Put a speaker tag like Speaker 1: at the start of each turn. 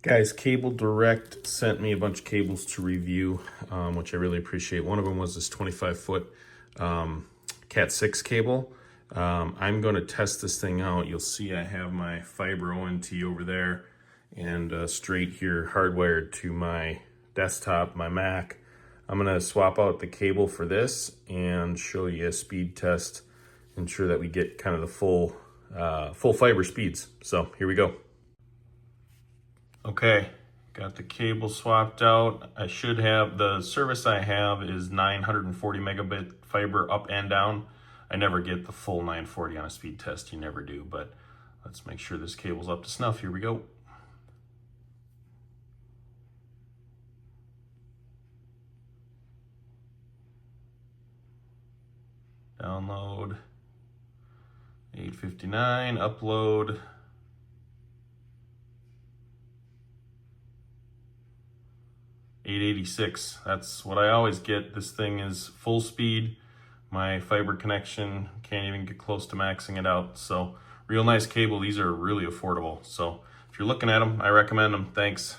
Speaker 1: Guys, KabelDirekt sent me a bunch of cables to review, which I really appreciate. One of them was this 25-foot Cat 6 cable. I'm going to test this thing out. You'll see I have my fiber ONT over there and straight here hardwired to my desktop, my Mac. I'm going to swap out the cable for this and show you a speed test, ensure that we get kind of the full fiber speeds. So here we go. Okay, got the cable swapped out. I should have, the service I have is 940 megabit fiber up and down. I never get the full 940 on a speed test, you never do, but let's make sure this cable's up to snuff. Here we go. Download 859, upload 886. That's what I always get. This thing is full speed. My fiber connection can't even get close to maxing it out. So real nice cable. These are really affordable. So if you're looking at them, I recommend them. Thanks.